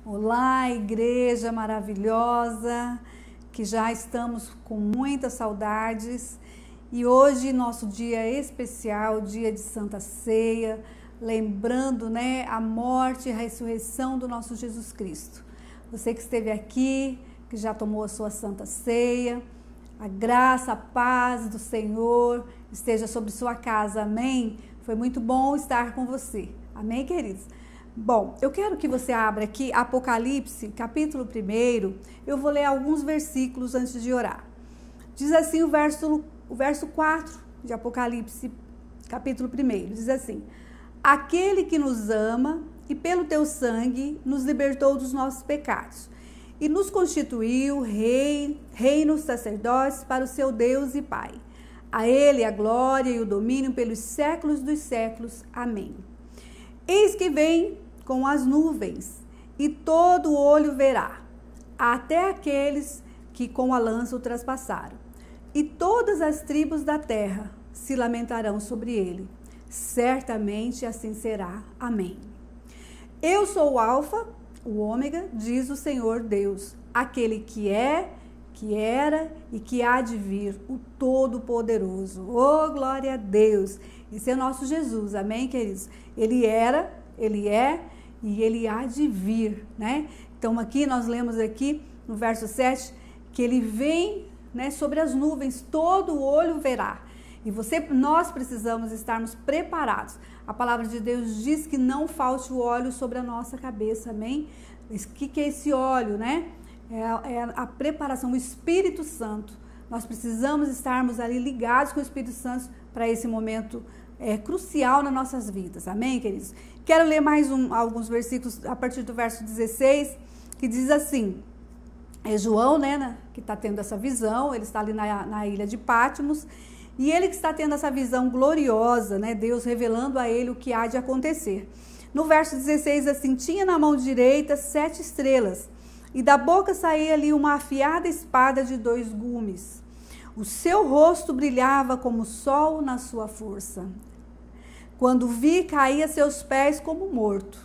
Olá, igreja maravilhosa, que já estamos com muitas saudades e hoje nosso dia especial, dia de Santa Ceia, lembrando, a morte e a ressurreição do nosso Jesus Cristo. Você que esteve aqui, que já tomou a sua Santa Ceia, a graça, a paz do Senhor esteja sobre sua casa, amém? Foi muito bom estar com você, amém, queridos? Bom, eu quero que você abra aqui Apocalipse, capítulo 1, eu vou ler alguns versículos antes de orar. Diz assim o verso 4 de Apocalipse, capítulo 1, diz assim: aquele que nos ama e pelo teu sangue nos libertou dos nossos pecados e nos constituiu reinos sacerdotes para o seu Deus e Pai. A ele a glória e o domínio pelos séculos dos séculos. Amém. Eis que vem com as nuvens, e todo olho verá, até aqueles que com a lança o traspassaram. E todas as tribos da terra se lamentarão sobre ele. Certamente assim será. Amém. Eu sou o Alfa, o Ômega, diz o Senhor Deus, aquele que é, que era e que há de vir, o Todo-Poderoso. Oh, glória a Deus! Esse é o nosso Jesus, amém, queridos? Ele era, ele é e ele há de vir, Então aqui nós lemos aqui no verso 7 que ele vem, sobre as nuvens, todo olho verá. E nós precisamos estarmos preparados. A palavra de Deus diz que não falte o óleo sobre a nossa cabeça, amém? O que é esse óleo, É a preparação, o Espírito Santo. Nós precisamos estarmos ali ligados com o Espírito Santo para esse momento crucial nas nossas vidas, amém, queridos? Quero ler mais alguns versículos a partir do verso 16, que diz assim, João, que está tendo essa visão, ele está ali na ilha de Patmos, e ele que está tendo essa visão gloriosa, Deus revelando a ele o que há de acontecer. No verso 16, assim, tinha na mão direita 7 estrelas, e da boca saía ali uma afiada espada de 2 gumes. O seu rosto brilhava como o sol na sua força. Quando vi, caí a seus pés como morto.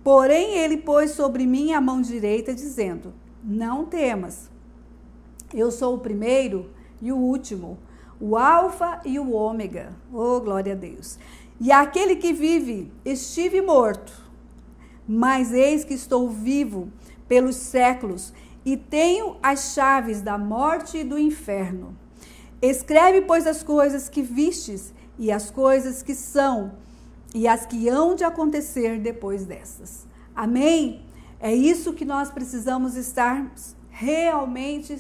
Porém, ele pôs sobre mim a mão direita, dizendo, não temas. Eu sou o primeiro e o último, o Alfa e o Ômega. Oh, glória a Deus. E aquele que vive, estive morto, mas eis que estou vivo pelos séculos, e tenho as chaves da morte e do inferno. Escreve, pois, as coisas que vistes, e as coisas que são, e as que hão de acontecer depois dessas. Amém? É isso que nós precisamos estar realmente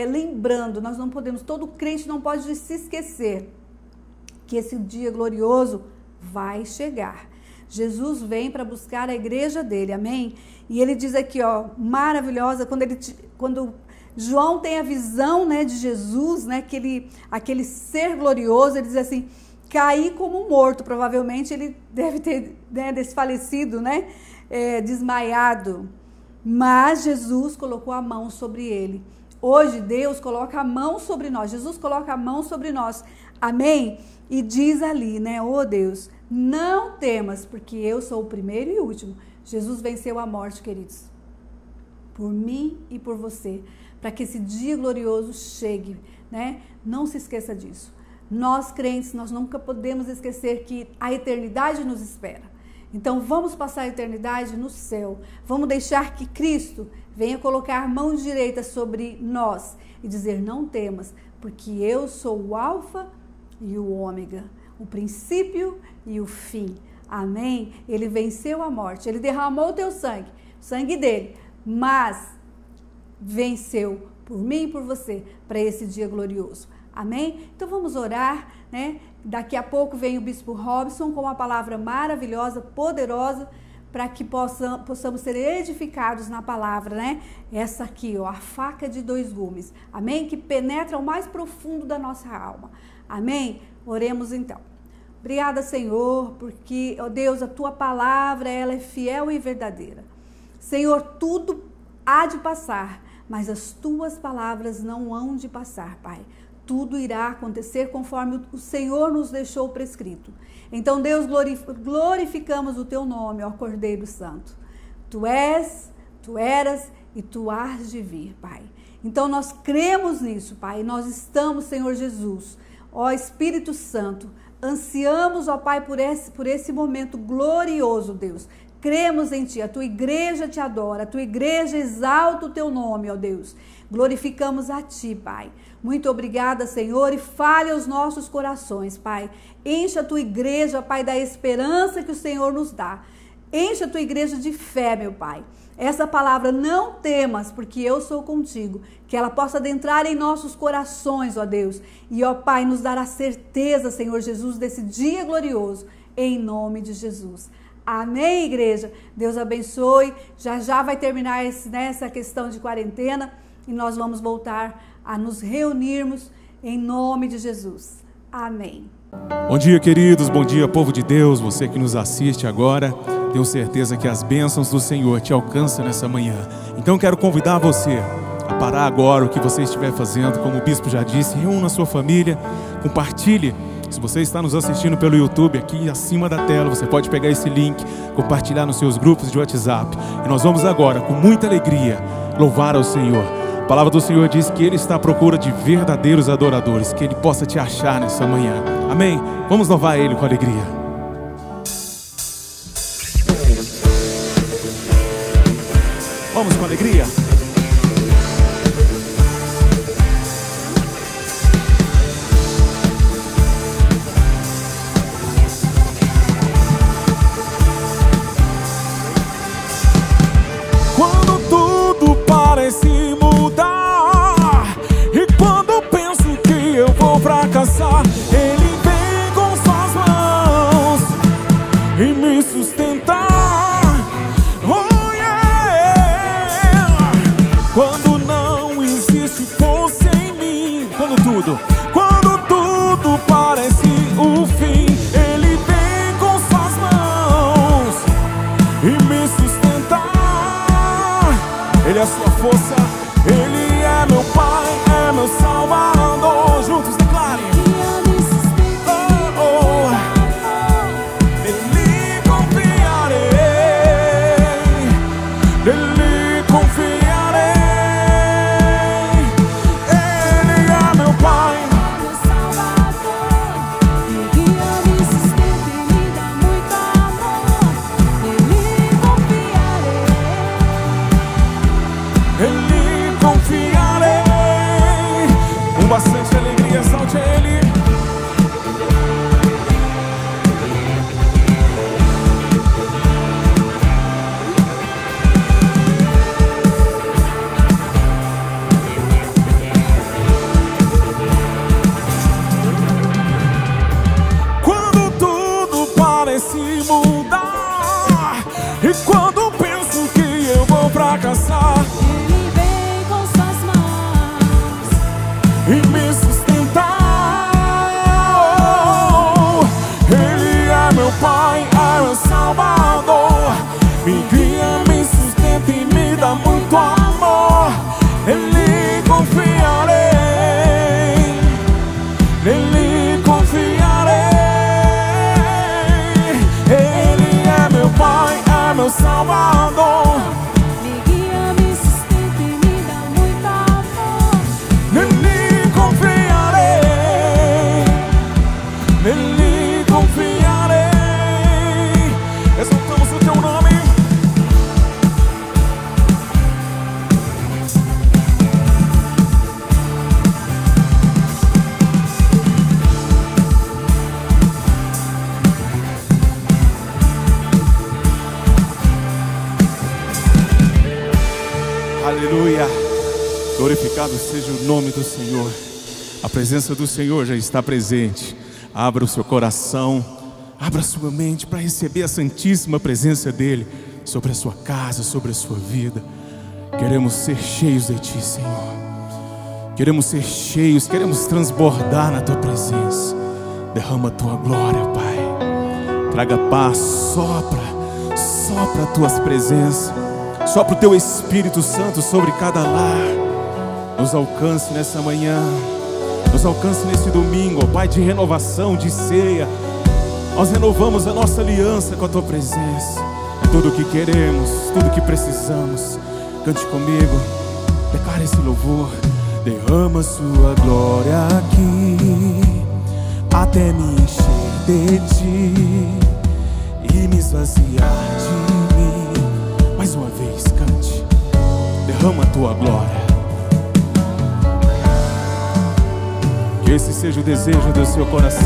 lembrando. Nós não podemos, todo crente não pode se esquecer que esse dia glorioso vai chegar. Jesus vem para buscar a igreja dele, amém? E ele diz aqui, maravilhosa, quando João tem a visão, de Jesus, aquele ser glorioso, ele diz assim, caí como morto, provavelmente ele deve ter desfalecido, desmaiado, mas Jesus colocou a mão sobre ele. Hoje Deus coloca a mão sobre nós, Jesus coloca a mão sobre nós, amém? E diz ali, oh Deus, não temas, porque eu sou o primeiro e o último. Jesus venceu a morte, queridos, por mim e por você, para que esse dia glorioso chegue, Não se esqueça disso. Nós crentes, nós nunca podemos esquecer que a eternidade nos espera. Então vamos passar a eternidade no céu. Vamos deixar que Cristo venha colocar a mão direita sobre nós e dizer, não temas, porque eu sou o Alfa e o Ômega, o princípio e o fim. Amém? Ele venceu a morte, ele derramou o teu sangue, o sangue dele, mas venceu por mim e por você para esse dia glorioso. Amém? Então vamos orar, Daqui a pouco vem o Bispo Robson com uma palavra maravilhosa, poderosa, para que possamos ser edificados na palavra, Essa aqui, a faca de 2 gumes. Amém? Que penetra o mais profundo da nossa alma. Amém? Oremos então. Obrigada, Senhor, porque, Deus, a tua palavra, ela é fiel e verdadeira. Senhor, tudo há de passar, mas as tuas palavras não hão de passar, Pai. Tudo irá acontecer conforme o Senhor nos deixou prescrito. Então, Deus, glorificamos o teu nome, ó Cordeiro Santo. Tu és, Tu eras e Tu hás de vir, Pai. Então nós cremos nisso, Pai. Nós estamos, Senhor Jesus, ó Espírito Santo, ansiamos, ó Pai, por esse momento glorioso, Deus. Cremos em Ti, a Tua igreja te adora, a Tua igreja exalta o Teu nome, ó Deus. Glorificamos a Ti, Pai. Muito obrigada, Senhor, e fale aos nossos corações, Pai. Encha a Tua igreja, Pai, da esperança que o Senhor nos dá. Encha a Tua igreja de fé, meu Pai. Essa palavra, não temas, porque eu sou contigo. Que ela possa adentrar em nossos corações, ó Deus. E, ó Pai, nos dará certeza, Senhor Jesus, desse dia glorioso, em nome de Jesus. Amém, igreja? Deus abençoe. Já vai terminar essa questão de quarentena e nós vamos voltar a nos reunirmos em nome de Jesus. Amém. Bom dia, queridos. Bom dia, povo de Deus. Você que nos assiste agora, tenho certeza que as bênçãos do Senhor te alcançam nessa manhã. Então quero convidar você a parar agora o que você estiver fazendo. Como o bispo já disse, reúna a sua família, compartilhe. Se você está nos assistindo pelo YouTube, aqui acima da tela, você pode pegar esse link, compartilhar nos seus grupos de WhatsApp. E nós vamos agora, com muita alegria, louvar ao Senhor. A palavra do Senhor diz que Ele está à procura de verdadeiros adoradores, que Ele possa te achar nessa manhã. Amém? Vamos louvar Ele com alegria. Vamos com alegria. Quando tudo parece mudar e quando penso que eu vou fracassar, Ele vem com suas mãos e me sustentar. Oh yeah! Quando não existe força em mim, quando tudo parece o fim, Ele vem com suas mãos e me sustentar. Ele é a sua força, Ele é meu Pai, é meu Salvador. Juntos declarem. Oh, oh. Nele confiarei, nele confiarei. Ele é meu Pai, meu Salvador, me guia, me sustenta e me dá muito amor. Nele confiarei. nele confiarei. Com bastante alegria, exalte a Ele. Quando tudo parece mudar e quando penso que eu vou fracassar, Ele vem com suas mãos e me sustentar. Ele é meu Pai, é meu Salvador, me guia, me sustenta e me dá muito amor. Nele confiarei, nele confiarei. Ele é meu Pai, é meu Salvador, me guia, me sustenta e me dá muito amor. nele confiarei, nele confiarei. Exaltamos o teu nome. Aleluia. Glorificado seja o nome do Senhor. A presença do Senhor já está presente. Abra o seu coração, abra a sua mente para receber a santíssima presença dEle sobre a sua casa, sobre a sua vida. Queremos ser cheios de Ti, Senhor. Queremos ser cheios, queremos transbordar na Tua presença. Derrama a Tua glória, Pai. Traga paz, sopra as Tuas presenças. Sopra o Teu Espírito Santo sobre cada lar. Nos alcance nessa manhã, nos alcance nesse domingo, ó Pai, de renovação, de ceia. Nós renovamos a nossa aliança com a Tua presença. tudo o que queremos, tudo o que precisamos. Cante comigo, declare esse louvor. Derrama sua glória aqui, até me encher de ti e me esvaziar de mim. Mais uma vez, cante. Derrama a tua glória. Que esse seja o desejo do seu coração.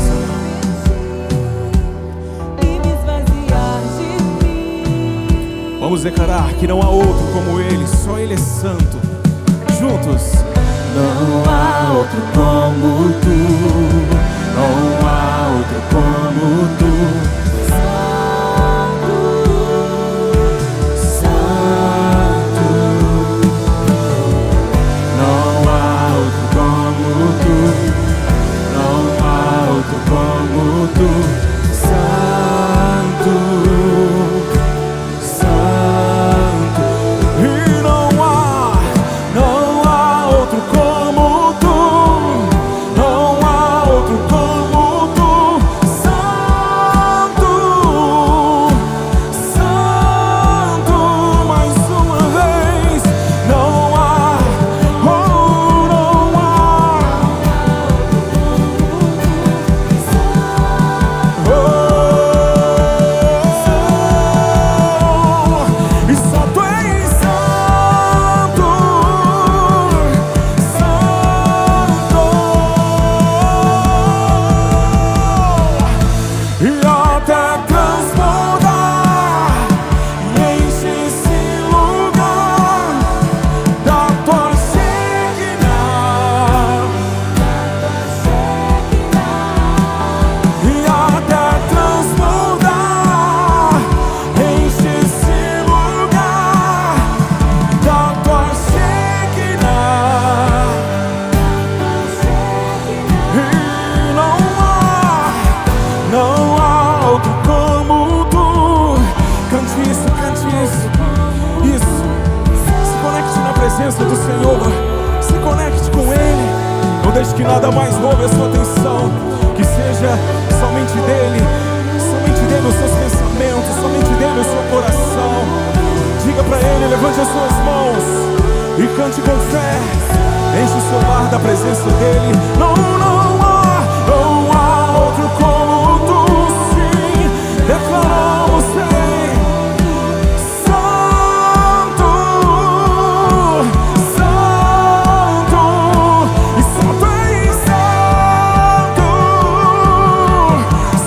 E me esvaziar de mim. Vamos declarar que não há outro como Ele, só Ele é santo. Juntos. Não há outro como tu, não há outro como tu. Santo, Santo, não há outro como tu, não há outro como tu. Santo, Santo, e não há outro como tu, não há outro como tu. Santo, Santo, mais uma vez. Não há, oh, não há, oh, e só tu és santo, santo, e até transbordar e enche esse lugar da tua Shekinah, e até transbordar, enche esse lugar da tua Shekinah, e não há outro como tu. Cante isso, cante isso, isso. Se conecte na presença do Senhor, se conecte com Ele. Não deixe que nada mais roube a sua atenção. Que seja somente dele os seus pensamentos, somente dele o seu coração. Diga pra Ele, levante as suas mãos e cante com fé. Enche o seu lar da presença dele. Não há outro como tu, sim. Declaramos bem. Santo, Santo, e só tu és santo,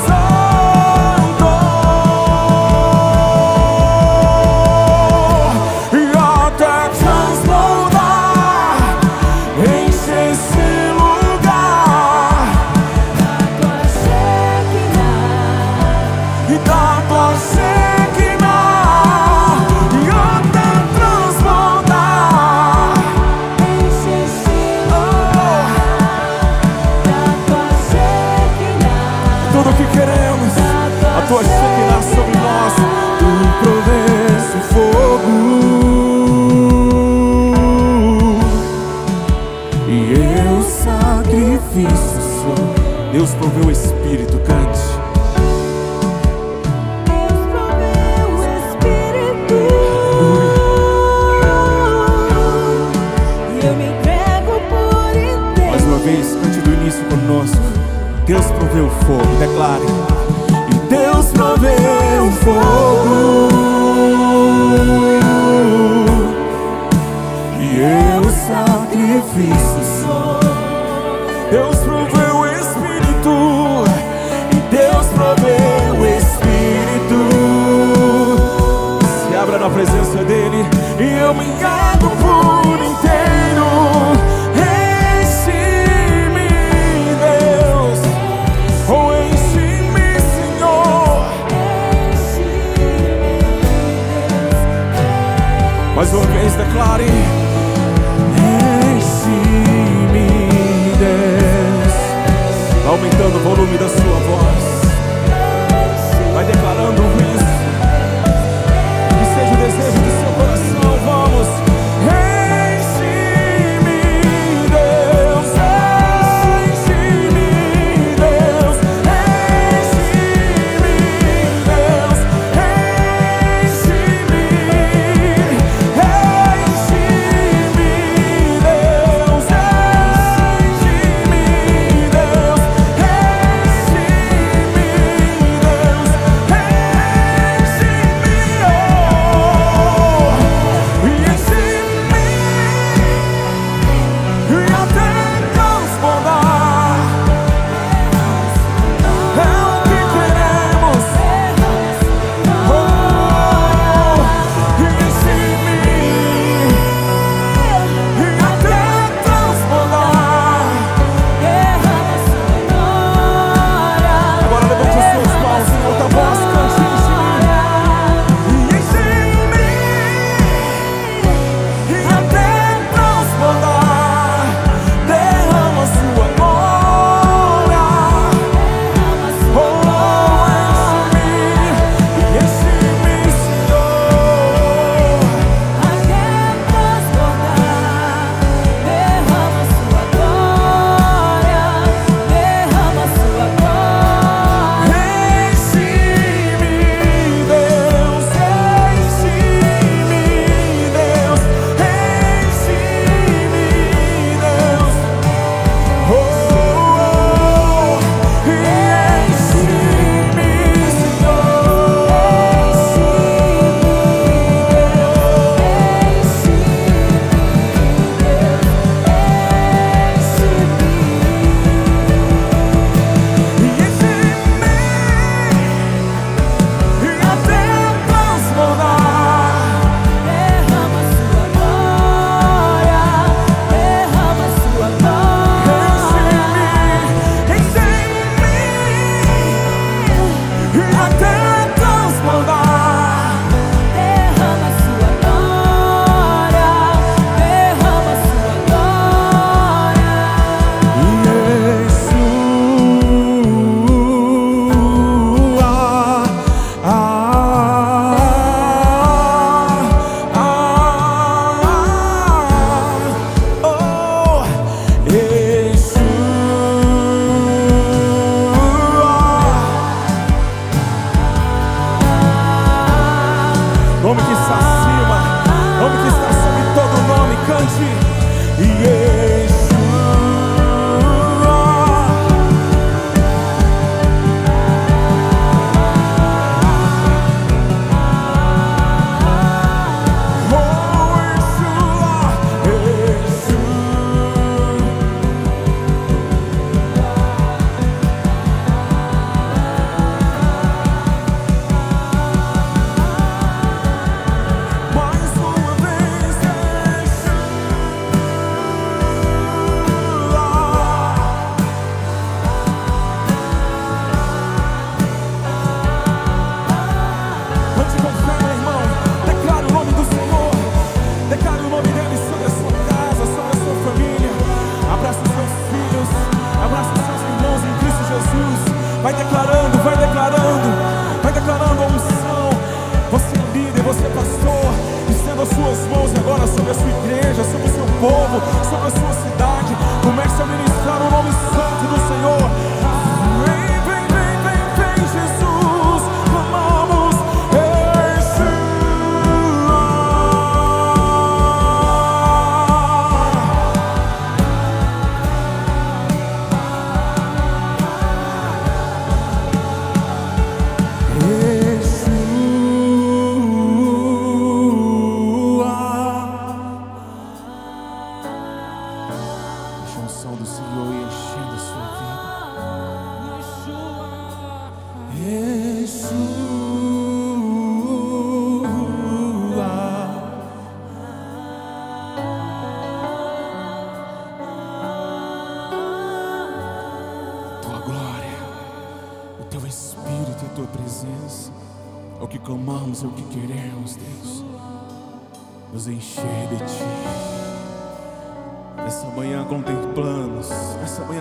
Santo, e até transbordar, enche esse lugar tua Shekinah, e da tua Shekinah, e até transbordar. enche esse lugar da tua Shekinah, Tudo o que queremos, a tua Shekinah sobre nós. Tu proveste o fogo e eu sacrifício sou. Deus proveu o Espírito, cante. Deus proveu o Espírito, e eu me entrego por inteiro. Mais uma vez, cante do início conosco. Deus proveu o fogo, declare. E Deus proveu o fogo e eu sacrifício sou. Deus proveu o Espírito e Deus proveu o Espírito. Se abra na presença dele e eu me entrego por inteiro. Enche-me, Deus, oh, enche-me, Senhor. Mais uma vez declare. Enche-me, Deus. Vai aumentando o volume da sua voz. Vai declarando isso. Que seja o desejo do seu coração. Vamos. Enche-me, Deus. Enche-me, Deus. Enche-me, Deus. Enche-me. cante. Yeshua. Vai declarando a unção. Você é líder, você é pastor. Estenda as suas mãos agora sobre a sua igreja, sobre o seu povo, sobre a sua cidade. Comece a ministrar o nome santo do Senhor. Vem, vem, vem, vem, vem, Jesus. Clamamos, é o que clamamos, é o que queremos, Deus. Nos encher de Ti. Nessa manhã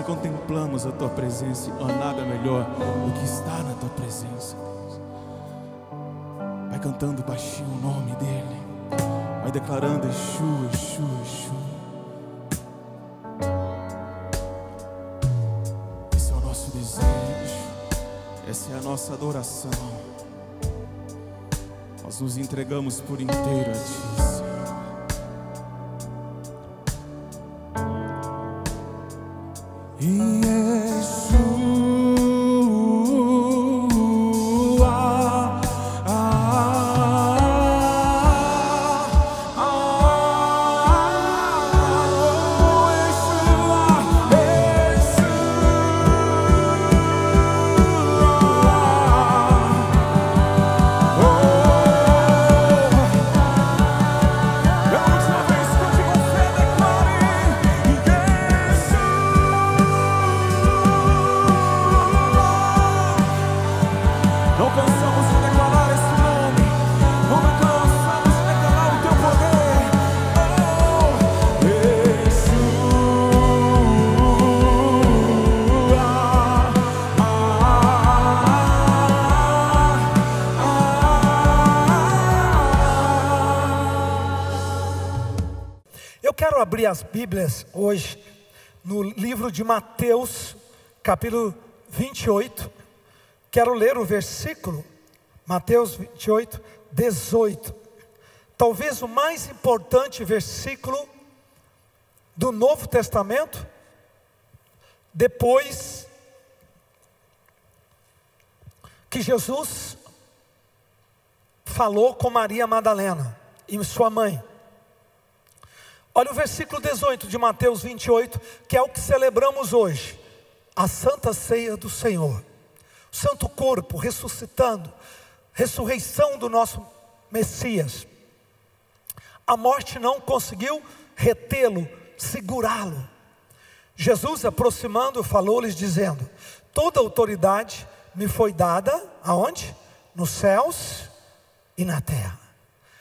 contemplamos a Tua presença. Não há nada melhor do que estar na Tua presença, Deus. Vai cantando baixinho o nome dEle. Vai declarando Yeshua, Yeshua, Yeshua. Esse é o nosso desejo. Essa é a nossa adoração. Nós nos entregamos por inteiro a Ti, Senhor. Abrir as Bíblias hoje no livro de Mateus, capítulo 28. Quero ler o versículo, Mateus 28, 18. Talvez o mais importante versículo do Novo Testamento, depois que Jesus falou com Maria Madalena e sua mãe. Olha o versículo 18 de Mateus 28, que é o que celebramos hoje, a Santa Ceia do Senhor. O Santo Corpo ressuscitando, ressurreição do nosso Messias. A morte não conseguiu retê-lo, segurá-lo. Jesus, aproximando, falou-lhes dizendo: toda autoridade me foi dada, aonde? Nos céus e na terra.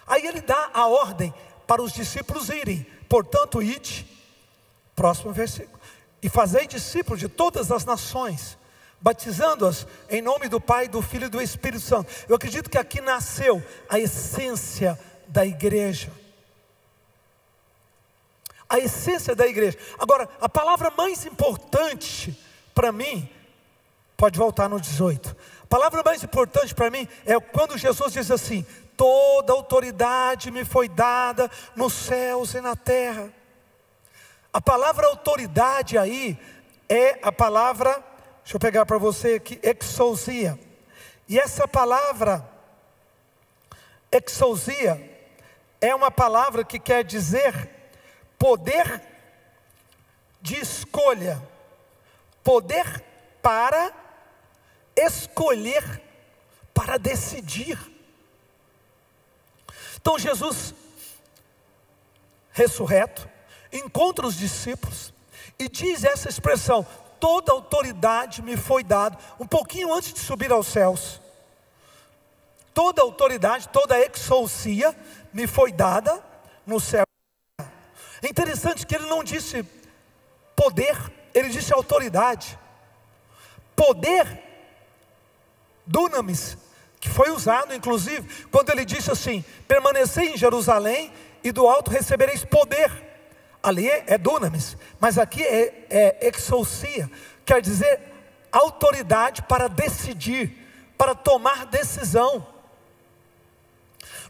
Aí ele dá a ordem para os discípulos irem. Portanto, ide, próximo versículo, e fazei discípulos de todas as nações, batizando-as em nome do Pai, do Filho e do Espírito Santo. Eu acredito que aqui nasceu a essência da igreja. A essência da igreja. Agora, a palavra mais importante para mim, pode voltar no 18. A palavra mais importante para mim é quando Jesus diz assim: toda autoridade me foi dada nos céus e na terra. A palavra autoridade aí é a palavra, deixa eu pegar para você aqui, exousia. E essa palavra, exousia, é uma palavra que quer dizer poder de escolha, poder para escolher, para decidir. Então Jesus, ressurreto, encontra os discípulos e diz essa expressão: toda autoridade me foi dada, um pouquinho antes de subir aos céus. Toda autoridade, toda exousia me foi dada no céu. É interessante que ele não disse poder, ele disse autoridade. Poder, dunamis, que foi usado inclusive quando ele disse assim: permanecei em Jerusalém e do alto recebereis poder. Ali é dunamis, mas aqui é exousia, quer dizer autoridade para decidir, para tomar decisão,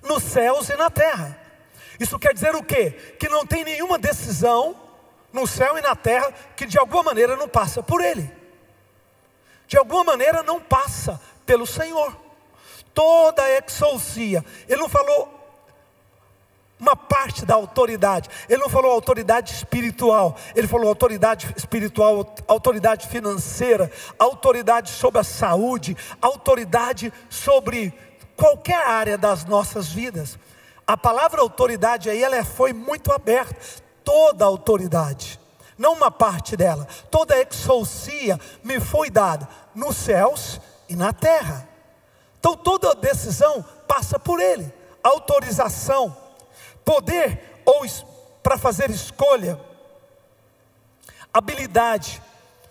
nos céus e na terra. Isso quer dizer o quê? Que não tem nenhuma decisão no céu e na terra que de alguma maneira não passa por ele, de alguma maneira não passa pelo Senhor. Toda a exousia, ele não falou uma parte da autoridade, ele não falou autoridade espiritual, ele falou autoridade espiritual, autoridade financeira, autoridade sobre a saúde, autoridade sobre qualquer área das nossas vidas. A palavra autoridade aí, ela foi muito aberta. Toda a autoridade, não uma parte dela, toda a exousia me foi dada nos céus e na terra. Então toda decisão passa por ele. Autorização, poder ou para fazer escolha, habilidade,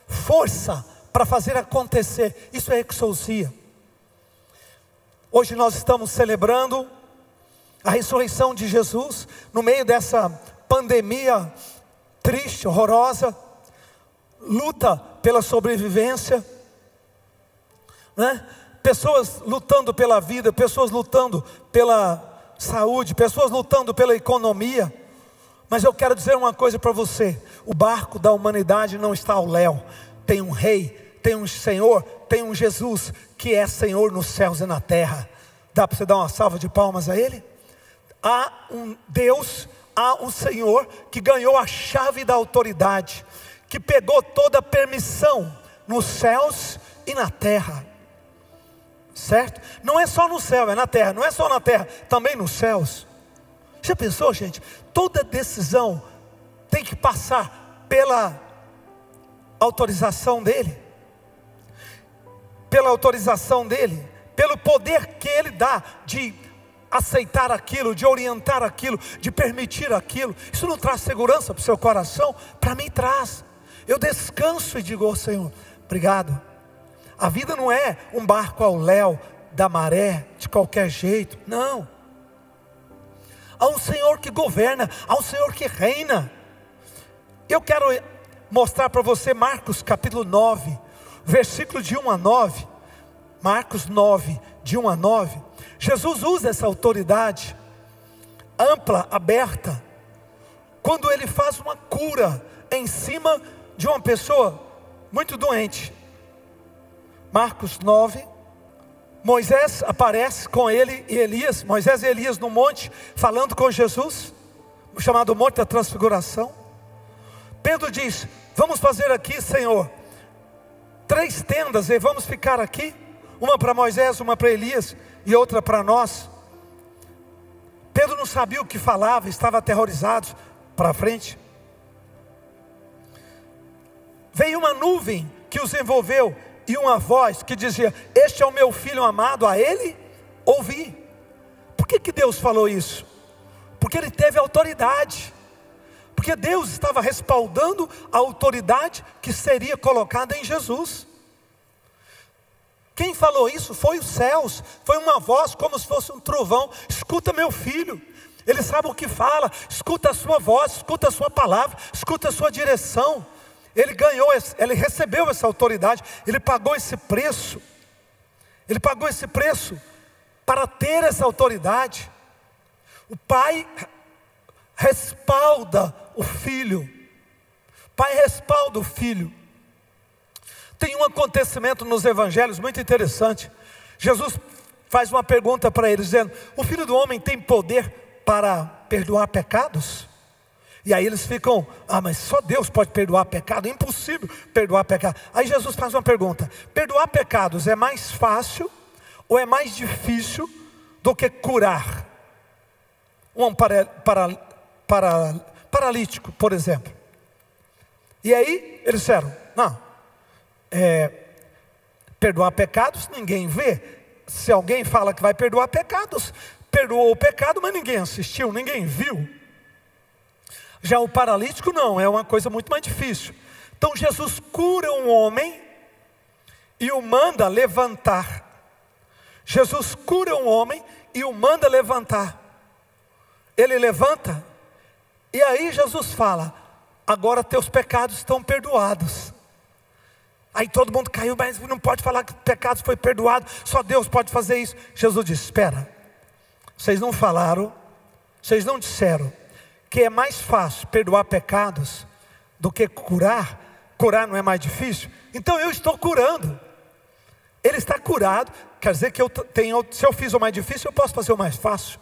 força para fazer acontecer, isso é exousia. Hoje nós estamos celebrando a ressurreição de Jesus no meio dessa pandemia triste, horrorosa, luta pela sobrevivência, né? Pessoas lutando pela vida, pessoas lutando pela saúde, pessoas lutando pela economia. Mas eu quero dizer uma coisa para você: o barco da humanidade não está ao léu. Tem um rei, tem um Senhor, tem um Jesus que é Senhor nos céus e na terra. Dá para você dar uma salva de palmas a ele? Há um Deus, há um Senhor que ganhou a chave da autoridade, que pegou toda a permissão nos céus e na terra, certo? Não é só no céu, é na terra. Não é só na terra, também nos céus. Já pensou, gente? Toda decisão tem que passar pela autorização dele, pela autorização dele, pelo poder que ele dá de aceitar aquilo, de orientar aquilo, de permitir aquilo. Isso não traz segurança para o seu coração? Para mim traz. Eu descanso e digo: oh, Senhor, obrigado. A vida não é um barco ao léu da maré, de qualquer jeito, não. Há um Senhor que governa, há um Senhor que reina. Eu quero mostrar para você Marcos capítulo 9, versículo de 1 a 9. Marcos 9, de 1 a 9. Jesus usa essa autoridade ampla, aberta, quando ele faz uma cura em cima de uma pessoa muito doente. Marcos 9, Moisés aparece com ele e Elias, Moisés e Elias no monte, falando com Jesus, chamado Monte da Transfiguração. Pedro diz: vamos fazer aqui, Senhor, 3 tendas e vamos ficar aqui, uma para Moisés, uma para Elias e outra para nós. Pedro não sabia o que falava, estava aterrorizado. Para frente, veio uma nuvem que os envolveu e uma voz que dizia: este é o meu filho amado, a ele ouvi. Por que Deus falou isso? Porque ele teve autoridade, porque Deus estava respaldando a autoridade que seria colocada em Jesus. Quem falou isso foi os céus, foi uma voz como se fosse um trovão: escuta meu filho, ele sabe o que fala, escuta a sua voz, escuta a sua palavra, escuta a sua direção. Ele ganhou, ele recebeu essa autoridade, ele pagou esse preço, ele pagou esse preço para ter essa autoridade. O pai respalda o filho. O pai respalda o filho. Tem um acontecimento nos evangelhos muito interessante. Jesus faz uma pergunta para eles, dizendo: o Filho do Homem tem poder para perdoar pecados? E aí eles ficam: mas só Deus pode perdoar pecado, é impossível perdoar pecado. Aí Jesus faz uma pergunta: perdoar pecados é mais fácil ou é mais difícil do que curar um paralítico, por exemplo? E aí eles disseram: não, perdoar pecados ninguém vê. Se alguém fala que vai perdoar pecados, perdoou o pecado, mas ninguém assistiu, ninguém viu. Já o paralítico não, é uma coisa muito mais difícil. Então Jesus cura um homem e o manda levantar. Jesus cura um homem e o manda levantar. Ele levanta, e aí Jesus fala: agora teus pecados estão perdoados. Aí todo mundo caiu: mas não pode falar que o pecado foi perdoado, só Deus pode fazer isso. Jesus disse: espera, vocês não falaram, vocês não disseram que é mais fácil perdoar pecados do que curar? Curar não é mais difícil? Então eu estou curando. Ele está curado, quer dizer que se eu fiz o mais difícil, eu posso fazer o mais fácil.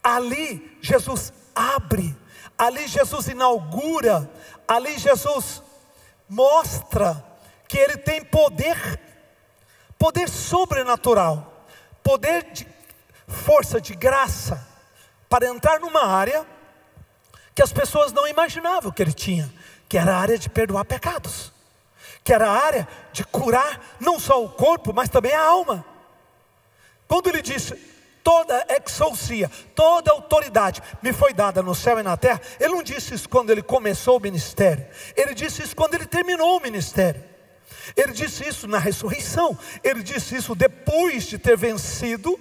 Ali Jesus abre, ali Jesus inaugura, ali Jesus mostra que Ele tem poder sobrenatural, poder de força, de graça, para entrar numa área que as pessoas não imaginavam que Ele tinha, que era a área de perdoar pecados, que era a área de curar não só o corpo, mas também a alma. Quando Ele disse: toda exousia, toda autoridade me foi dada no céu e na terra, Ele não disse isso quando Ele começou o ministério, Ele disse isso quando Ele terminou o ministério. Ele disse isso na ressurreição, Ele disse isso depois de ter vencido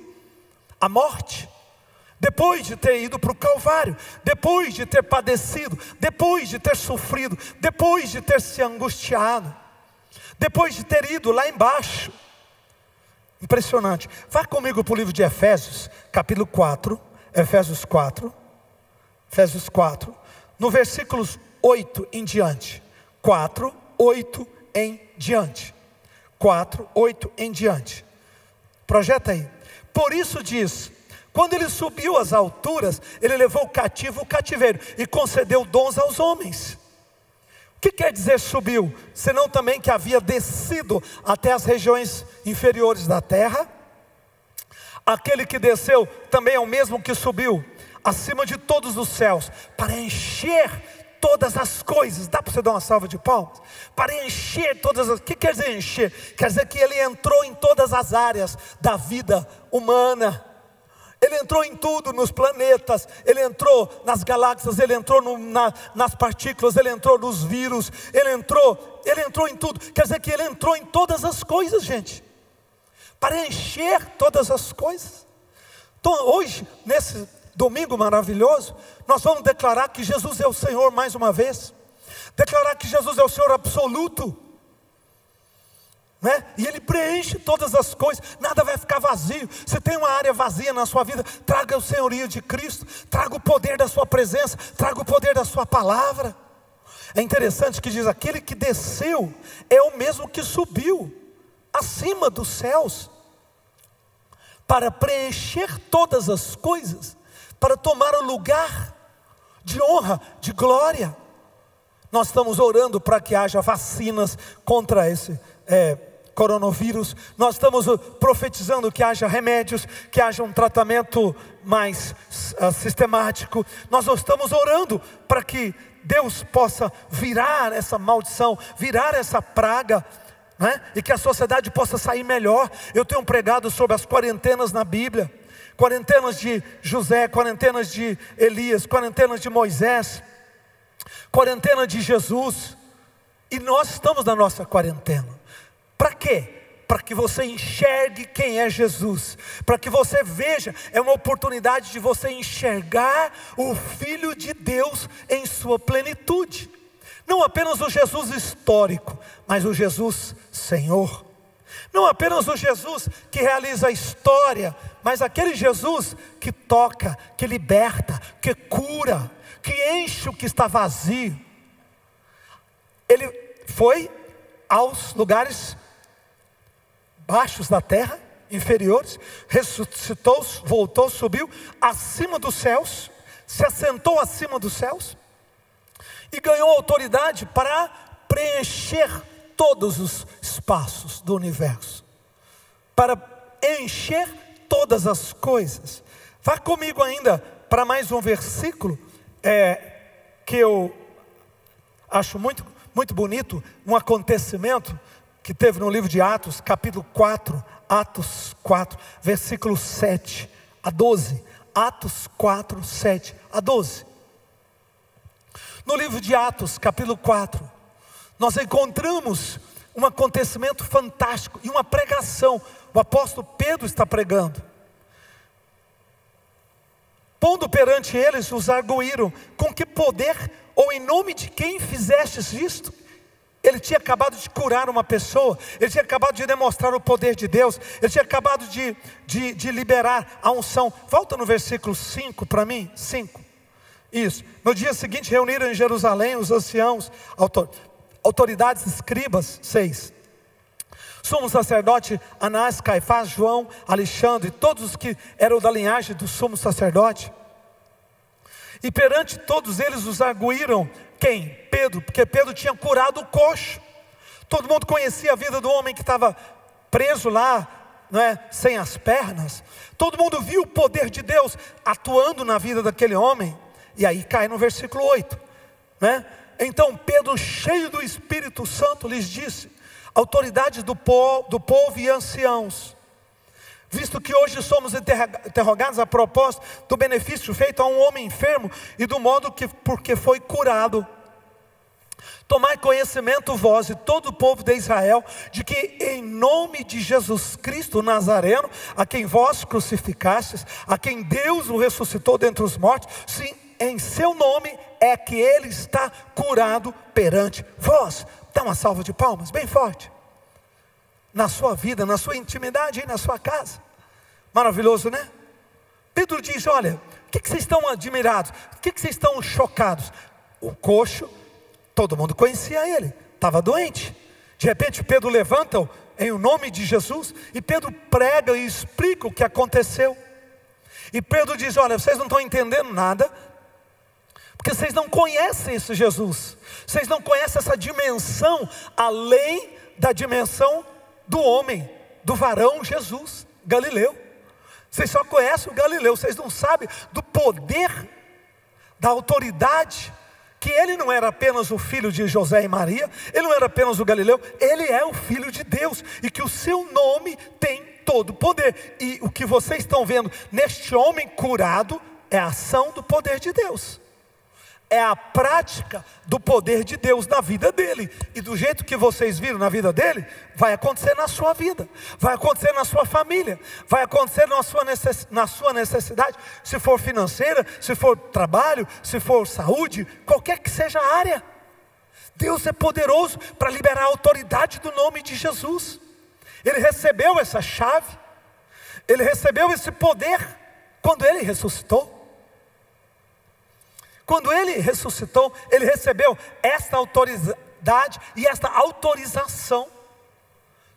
a morte, depois de ter ido para o Calvário, depois de ter padecido, depois de ter sofrido, depois de ter se angustiado, depois de ter ido lá embaixo. Impressionante. Vá comigo para o livro de Efésios, capítulo 4, Efésios 4, no versículos 8 em diante. 4, 8 em diante. 4, 8 em diante. Projeta aí. Por isso diz: quando Ele subiu às alturas, Ele levou cativo o cativeiro e concedeu dons aos homens. O que quer dizer subiu? Senão também que havia descido até as regiões inferiores da terra. Aquele que desceu também é o mesmo que subiu acima de todos os céus, para encher todas as coisas. Dá para você dar uma salva de palmas? Para encher todas as... O que quer dizer encher? Quer dizer que Ele entrou em todas as áreas da vida humana. Ele entrou em tudo, nos planetas, Ele entrou nas galáxias, Ele entrou nas partículas, Ele entrou nos vírus, Ele entrou em tudo. Quer dizer que Ele entrou em todas as coisas, gente, para encher todas as coisas. Então hoje, nesse domingo maravilhoso, nós vamos declarar que Jesus é o Senhor mais uma vez, declarar que Jesus é o Senhor absoluto, né? E Ele preenche todas as coisas, nada vai ficar vazio. Se tem uma área vazia na sua vida, traga o senhorio de Cristo, traga o poder da sua presença, traga o poder da sua palavra. É interessante que diz: aquele que desceu é o mesmo que subiu acima dos céus, para preencher todas as coisas, para tomar o lugar de honra, de glória. Nós estamos orando para que haja vacinas contra esse coronavírus. Nós estamos profetizando que haja remédios, que haja um tratamento mais sistemático. Nós estamos orando para que Deus possa virar essa maldição, virar essa praga, né? E que a sociedade possa sair melhor. Eu tenho pregado sobre as quarentenas na Bíblia, quarentenas de José, quarentenas de Elias, quarentenas de Moisés, quarentena de Jesus. E nós estamos na nossa quarentena. Para quê? Para que você enxergue quem é Jesus, para que você veja, é uma oportunidade de você enxergar o Filho de Deus em sua plenitude. Não apenas o Jesus histórico, mas o Jesus Senhor. Não apenas o Jesus que realiza a história, mas aquele Jesus que toca, que liberta, que cura, que enche o que está vazio. Ele foi aos lugares baixos da terra, inferiores, ressuscitou, voltou, subiu acima dos céus, se assentou acima dos céus e ganhou autoridade para preencher todos os espaços do universo, para encher todas as coisas. Vá comigo ainda para mais um versículo que eu acho muito bonito, um acontecimento que teve no livro de Atos, capítulo 4, Atos 4, versículo 7 a 12. Atos 4, 7 a 12. No livro de Atos, capítulo 4, nós encontramos um acontecimento fantástico e uma pregação. O apóstolo Pedro está pregando. Pondo perante eles, os arguíram: com que poder ou em nome de quem fizestes isto? Ele tinha acabado de curar uma pessoa, ele tinha acabado de demonstrar o poder de Deus, ele tinha acabado de liberar a unção. Volta no versículo 5 para mim, 5. Isso. No dia seguinte reuniram em Jerusalém os anciãos, autoridades, escribas. 6. Sumo sacerdote Anás, Caifás, João, Alexandre, todos os que eram da linhagem do sumo sacerdote. E perante todos eles os arguíram. Quem? Pedro, porque Pedro tinha curado o coxo. Todo mundo conhecia a vida do homem que estava preso lá, não é? Sem as pernas. Todo mundo viu o poder de Deus atuando na vida daquele homem. E aí cai no versículo 8, né? Então Pedro, cheio do Espírito Santo, lhes disse: autoridades do povo e anciãos, visto que hoje somos interrogados a propósito do benefício feito a um homem enfermo e do modo que porque foi curado, tomai conhecimento vós e todo o povo de Israel, de que em nome de Jesus Cristo Nazareno, a quem vós crucificastes, a quem Deus o ressuscitou dentre os mortos, sim, em seu nome é que ele está curado perante vós. Dá uma salva de palmas bem forte. Na sua vida, na sua intimidade e na sua casa. Maravilhoso, né? Pedro diz: olha, o que vocês estão admirados? O que vocês estão chocados? O coxo, todo mundo conhecia ele, estava doente. De repente Pedro levanta-o em nome de Jesus, e Pedro prega e explica o que aconteceu. E Pedro diz: olha, vocês não estão entendendo nada, porque vocês não conhecem esse Jesus. Vocês não conhecem essa dimensão além da dimensão do homem, do varão Jesus, Galileu. Vocês só conhecem o Galileu, vocês não sabem do poder, da autoridade, que ele não era apenas o filho de José e Maria, ele não era apenas o Galileu, ele é o Filho de Deus, e que o seu nome tem todo o poder. E o que vocês estão vendo neste homem curado é a ação do poder de Deus, é a prática do poder de Deus na vida dele. E do jeito que vocês viram na vida dele, vai acontecer na sua vida, vai acontecer na sua família, vai acontecer na sua necessidade, se for financeira, se for trabalho, se for saúde, qualquer que seja a área. Deus é poderoso para liberar a autoridade do nome de Jesus. Ele recebeu essa chave, ele recebeu esse poder quando ele ressuscitou. Quando ele ressuscitou, ele recebeu esta autoridade e esta autorização.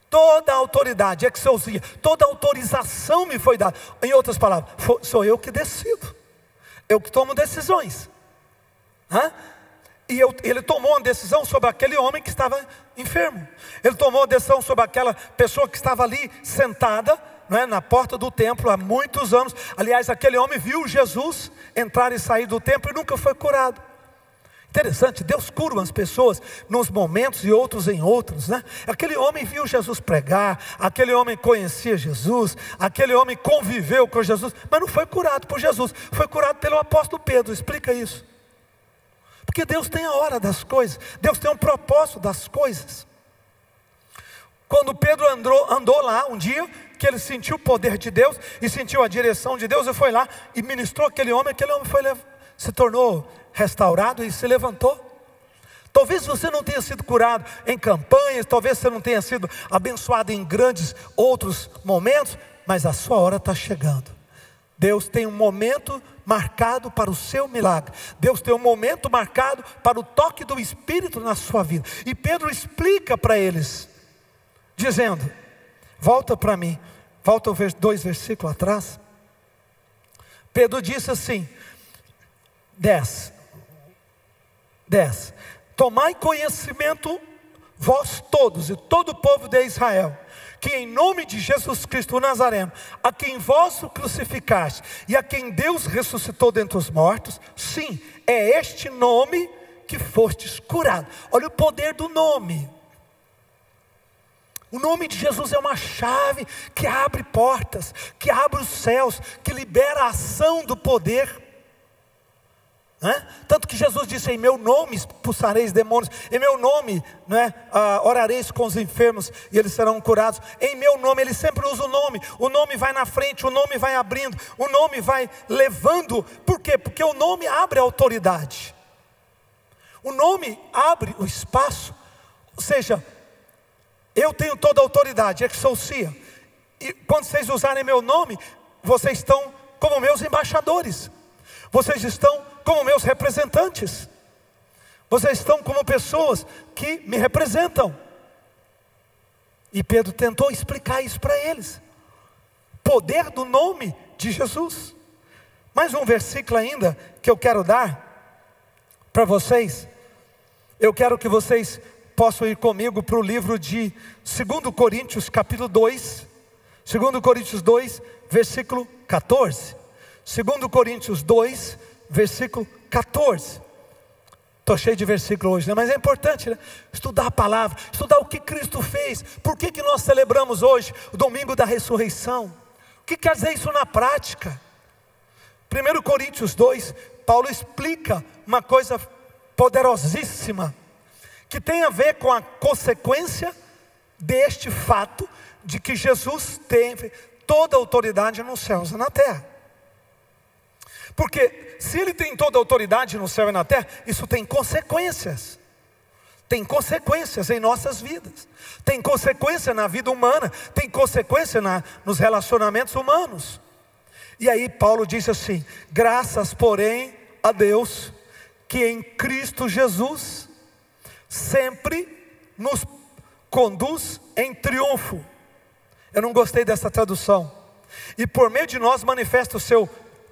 Toda a autoridade, exousia, toda a autorização me foi dada. Em outras palavras, sou eu que decido, eu que tomo decisões. E ele tomou uma decisão sobre aquele homem que estava enfermo. Ele tomou uma decisão sobre aquela pessoa que estava ali sentada, não é, na porta do templo há muitos anos. Aliás, aquele homem viu Jesus entrar e sair do templo e nunca foi curado. Interessante, Deus cura umas pessoas nos momentos e outros em outros, né? Aquele homem viu Jesus pregar, aquele homem conhecia Jesus, aquele homem conviveu com Jesus, mas não foi curado por Jesus, foi curado pelo apóstolo Pedro. Explica isso. Porque Deus tem a hora das coisas, Deus tem um propósito das coisas. Quando Pedro andou lá um dia, que ele sentiu o poder de Deus e sentiu a direção de Deus, ele foi lá e ministrou aquele homem se tornou restaurado e se levantou. Talvez você não tenha sido curado em campanhas, talvez você não tenha sido abençoado em grandes outros momentos, mas a sua hora está chegando. Deus tem um momento marcado para o seu milagre. Deus tem um momento marcado para o toque do Espírito na sua vida. E Pedro explica para eles, dizendo, volta para mim, volta 2 versículos atrás. Pedro disse assim, 10, tomai conhecimento vós todos e todo o povo de Israel, que em nome de Jesus Cristo o Nazareno, a quem vós o crucificaste e a quem Deus ressuscitou dentre os mortos, sim, é este nome que fostes curado. Olha o poder do nome. O nome de Jesus é uma chave que abre portas, que abre os céus, que libera a ação do poder. Tanto que Jesus disse, em meu nome expulsareis demônios, em meu nome orareis com os enfermos e eles serão curados. Em meu nome, ele sempre usa o nome vai na frente, o nome vai abrindo, o nome vai levando. Por quê? Porque o nome abre a autoridade, o nome abre o espaço. Ou seja, eu tenho toda a autoridade, exousia, e quando vocês usarem meu nome, vocês estão como meus embaixadores, vocês estão como meus representantes, vocês estão como pessoas que me representam. E Pedro tentou explicar isso para eles, poder do nome de Jesus. Mais um versículo ainda que eu quero dar para vocês. Eu quero que vocês possam ir comigo para o livro de 2 Coríntios capítulo 2, 2 Coríntios 2 versículo 14, 2 Coríntios 2 versículo 14. Estou cheio de versículo hoje, né? Mas é importante, né? Estudar a palavra, estudar o que Cristo fez. Por que nós celebramos hoje o domingo da ressurreição? O que quer dizer isso na prática? 1 Coríntios 2, Paulo explica uma coisa poderosíssima, que tem a ver com a consequência deste fato de que Jesus teve toda a autoridade nos céus e na terra. Porque se ele tem toda a autoridade no céu e na terra, isso tem consequências. Tem consequências em nossas vidas. Tem consequência na vida humana. Tem consequência nos relacionamentos humanos. E aí Paulo diz assim, graças porém a Deus, que em Cristo Jesus sempre nos conduz em triunfo. Eu não gostei dessa tradução. E por meio de nós manifesta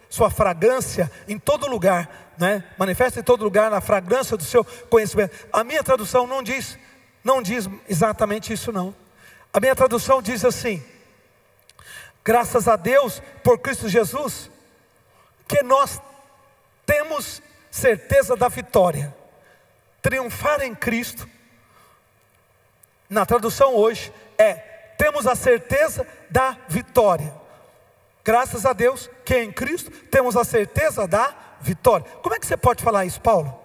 sua fragrância em todo lugar, né? Manifesta em todo lugar a fragrância do seu conhecimento. A minha tradução não diz exatamente isso não. A minha tradução diz assim, graças a Deus por Cristo Jesus, que nós temos certeza da vitória. Triunfar em Cristo, na tradução hoje, temos a certeza da vitória. Graças a Deus que em Cristo temos a certeza da vitória. Como é que você pode falar isso, Paulo?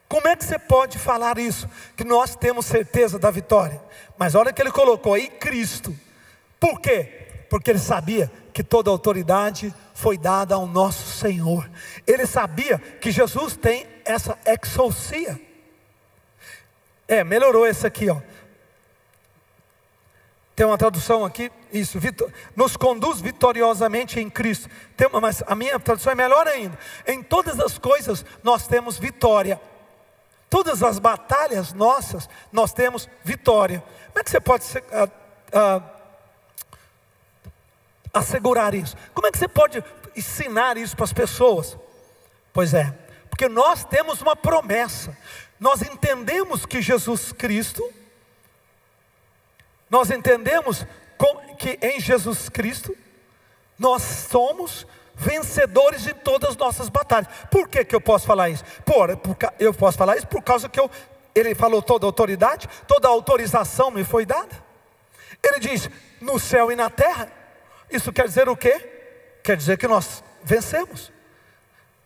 Como é que você pode falar isso? Que nós temos certeza da vitória. Mas olha que ele colocou aí Cristo. Por quê? Porque ele sabia que toda a autoridade foi dada ao nosso Senhor. Ele sabia que Jesus tem essa exousia. Melhorou esse aqui, ó. Tem uma tradução aqui, isso, nos conduz vitoriosamente em Cristo. Mas a minha tradução é melhor ainda. Em todas as coisas nós temos vitória. Todas as batalhas nossas, nós temos vitória. Como é que você pode assegurar isso? Como é que você pode ensinar isso para as pessoas? Pois é, porque nós temos uma promessa. Nós entendemos que Jesus Cristo, nós entendemos que em Jesus Cristo nós somos vencedores de todas as nossas batalhas. Por que eu posso falar isso? Eu posso falar isso por causa que ele falou toda a autoridade, toda a autorização me foi dada. Ele diz, no céu e na terra. Isso quer dizer o quê? Quer dizer que nós vencemos.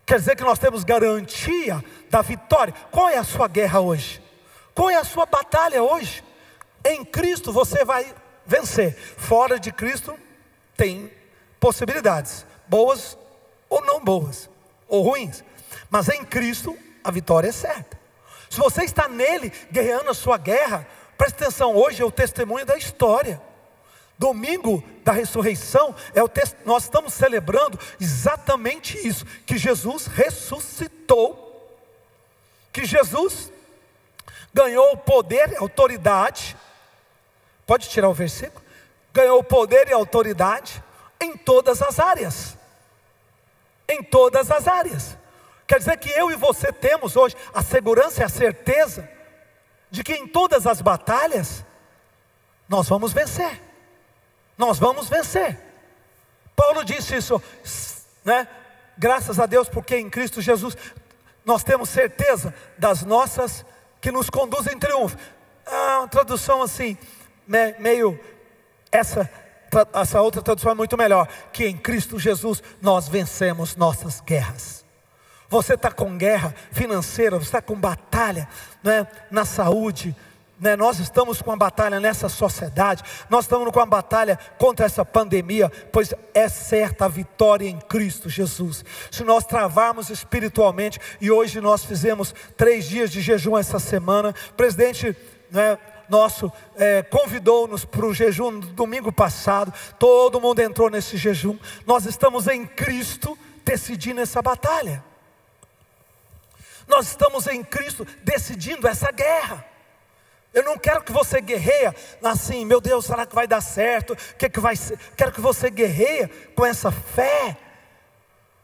Quer dizer que nós temos garantia da vitória. Qual é a sua guerra hoje? Qual é a sua batalha hoje? Em Cristo você vai vencer. Fora de Cristo tem possibilidades, boas ou não boas, ou ruins. Mas em Cristo a vitória é certa. Se você está nele, guerreando a sua guerra, preste atenção, hoje é o testemunho da história. Domingo da ressurreição, nós estamos celebrando exatamente isso, que Jesus ressuscitou, que Jesus ganhou poder e autoridade, pode tirar o versículo, ganhou poder e autoridade em todas as áreas, em todas as áreas. Quer dizer que eu e você temos hoje a segurança e a certeza de que em todas as batalhas nós vamos vencer. Nós vamos vencer. Paulo disse isso, né? Graças a Deus, porque em Cristo Jesus nós temos certeza das nossas que nos conduzem em triunfo. Uma tradução assim, meio essa outra tradução é muito melhor, que em Cristo Jesus nós vencemos nossas guerras. Você está com guerra financeira, você está com batalha, né, na saúde, né? Nós estamos com uma batalha nessa sociedade, nós estamos com uma batalha contra essa pandemia, pois é certa a vitória em Cristo Jesus. Se nós travarmos espiritualmente, e hoje nós fizemos 3 dias de jejum essa semana, o presidente, né, nosso convidou-nos para o jejum no domingo passado, todo mundo entrou nesse jejum. Nós estamos em Cristo decidindo essa batalha. Nós estamos em Cristo decidindo essa guerra. Eu não quero que você guerreie assim, meu Deus, será que vai dar certo? Que vai ser? Quero que você guerreie com essa fé,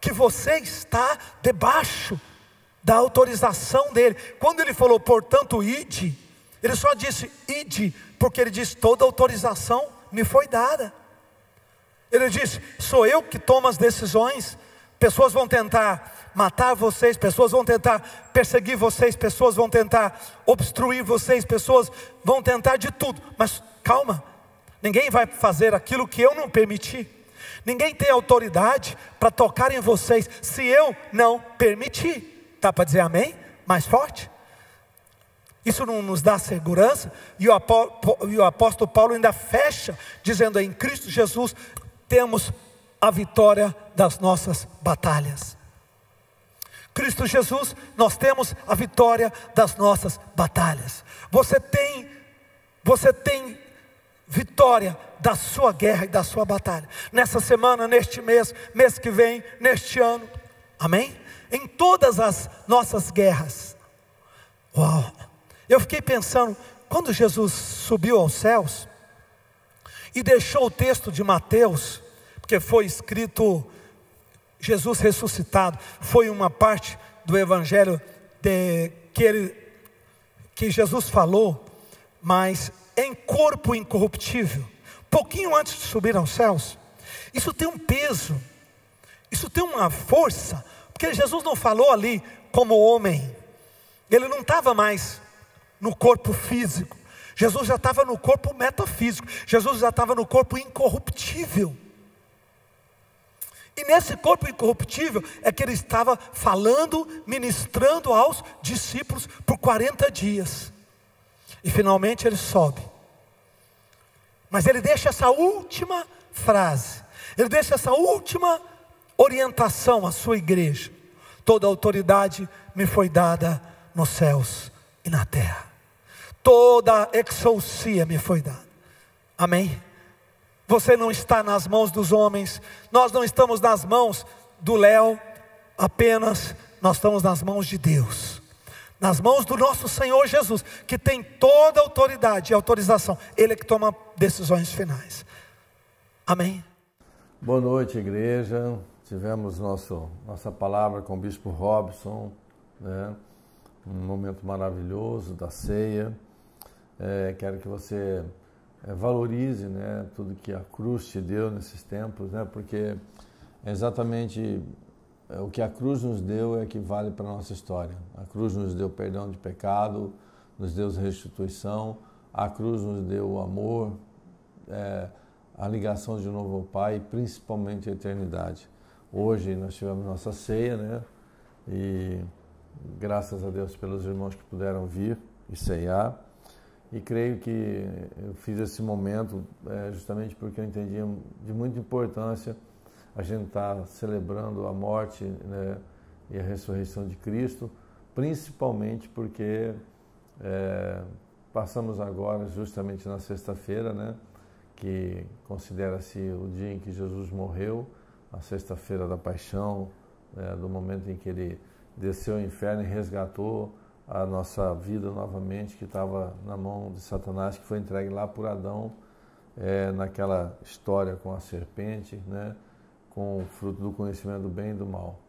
que você está debaixo da autorização dele. Quando ele falou, portanto, ide, ele só disse ide, porque ele disse, toda autorização me foi dada. Ele disse, sou eu que tomo as decisões. Pessoas vão tentar matar vocês, pessoas vão tentar perseguir vocês, pessoas vão tentar obstruir vocês, pessoas vão tentar de tudo, mas calma, ninguém vai fazer aquilo que eu não permiti. Ninguém tem autoridade para tocar em vocês se eu não permitir. Dá para dizer amém? Mais forte? Isso não nos dá segurança? E o apóstolo Paulo ainda fecha dizendo, em Cristo Jesus temos a vitória das nossas batalhas. Cristo Jesus, nós temos a vitória das nossas batalhas. Você tem vitória da sua guerra e da sua batalha. Nessa semana, neste mês, mês que vem, neste ano. Amém? Em todas as nossas guerras. Uau! Eu fiquei pensando, quando Jesus subiu aos céus e deixou o texto de Mateus, porque foi escrito Jesus ressuscitado, foi uma parte do evangelho que Jesus falou, mas em corpo incorruptível, pouquinho antes de subir aos céus. Isso tem um peso, isso tem uma força, porque Jesus não falou ali como homem, ele não estava mais no corpo físico, Jesus já estava no corpo metafísico, Jesus já estava no corpo incorruptível. E nesse corpo incorruptível é que ele estava falando, ministrando aos discípulos por 40 dias. E finalmente ele sobe. Mas ele deixa essa última frase, ele deixa essa última orientação à sua igreja. Toda autoridade me foi dada nos céus e na terra. Toda exousia me foi dada. Amém? Você não está nas mãos dos homens, nós não estamos nas mãos do Léo apenas, nós estamos nas mãos de Deus, nas mãos do nosso Senhor Jesus, que tem toda a autoridade e autorização, Ele é que toma decisões finais. Amém? Boa noite, igreja. Tivemos nossa palavra com o Bispo Robson, né? Um momento maravilhoso da ceia. Quero que você valorize, né, tudo que a cruz te deu nesses tempos, né, porque é exatamente o que a cruz nos deu é que vale para a nossa história. A cruz nos deu perdão de pecado, nos deu restituição, a cruz nos deu o amor, a ligação de novo ao Pai e principalmente a eternidade. Hoje nós tivemos nossa ceia, né, e graças a Deus pelos irmãos que puderam vir e ceiar. E creio que eu fiz esse momento justamente porque eu entendi de muita importância a gente estar celebrando a morte, né, e a ressurreição de Cristo, principalmente porque passamos agora justamente na sexta-feira, né, que considera-se o dia em que Jesus morreu, a sexta-feira da paixão, do momento em que ele desceu ao inferno e resgatou a nossa vida novamente, que estava na mão de Satanás, que foi entregue lá por Adão, naquela história com a serpente, né, com o fruto do conhecimento do bem e do mal.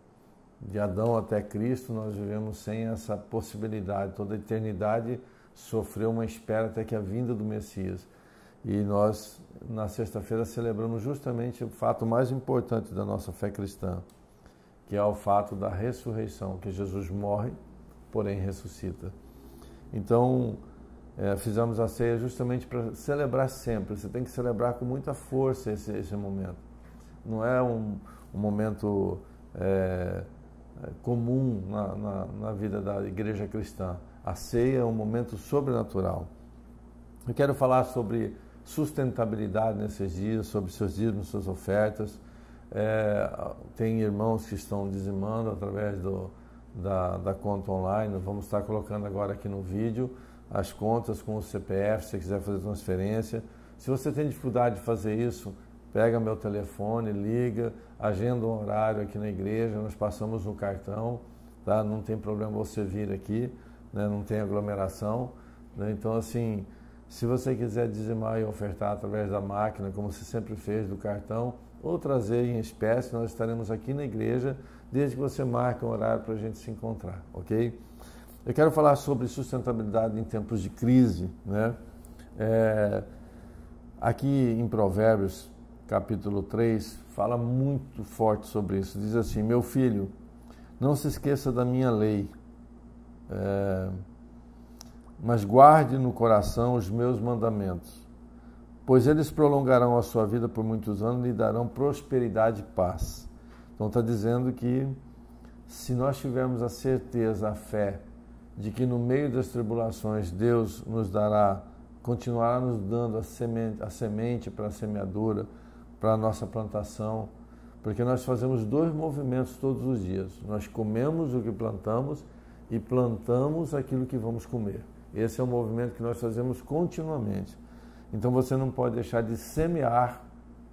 De Adão até Cristo, nós vivemos sem essa possibilidade. Toda a eternidade sofreu uma espera até que a vinda do Messias. E nós, na sexta-feira, celebramos justamente o fato mais importante da nossa fé cristã, que é o fato da ressurreição, que Jesus morre, porém ressuscita. Então, fizemos a ceia justamente para celebrar sempre. Você tem que celebrar com muita força esse momento. Não é um momento comum na vida da igreja cristã. A ceia é um momento sobrenatural. Eu quero falar sobre sustentabilidade nesses dias, sobre seus dízimos, suas ofertas. Tem irmãos que estão dizimando através da conta online. Vamos estar colocando agora aqui no vídeo as contas com o CPF, se você quiser fazer transferência. Se você tem dificuldade de fazer isso, pega meu telefone, liga, agenda um horário aqui na igreja, nós passamos no cartão, tá? Não tem problema você vir aqui, né? Não tem aglomeração, né? Então, assim, se você quiser dizimar e ofertar através da máquina, como você sempre fez, do cartão, ou trazer em espécie, nós estaremos aqui na igreja, desde que você marque um horário para a gente se encontrar, ok? Eu quero falar sobre sustentabilidade em tempos de crise, né? Aqui em Provérbios, capítulo 3, fala muito forte sobre isso. Diz assim: meu filho, não se esqueça da minha lei, mas guarde no coração os meus mandamentos, pois eles prolongarão a sua vida por muitos anos e lhe darão prosperidade e paz. Então está dizendo que se nós tivermos a certeza, a fé, de que no meio das tribulações Deus nos dará, continuará nos dando a semente para a semeadura, para a nossa plantação, porque nós fazemos dois movimentos todos os dias. Nós comemos o que plantamos e plantamos aquilo que vamos comer. Esse é o movimento que nós fazemos continuamente. Então você não pode deixar de semear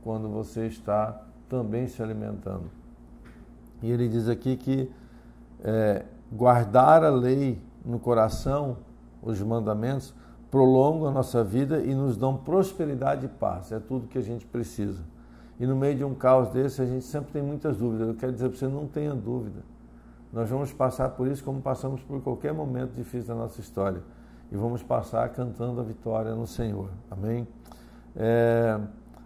quando você está também se alimentando. E ele diz aqui que guardar a lei no coração, os mandamentos, prolongam a nossa vida e nos dão prosperidade e paz. É tudo que a gente precisa. E no meio de um caos desse, a gente sempre tem muitas dúvidas. Eu quero dizer para você, não tenha dúvida. Nós vamos passar por isso como passamos por qualquer momento difícil da nossa história. E vamos passar cantando a vitória no Senhor. Amém?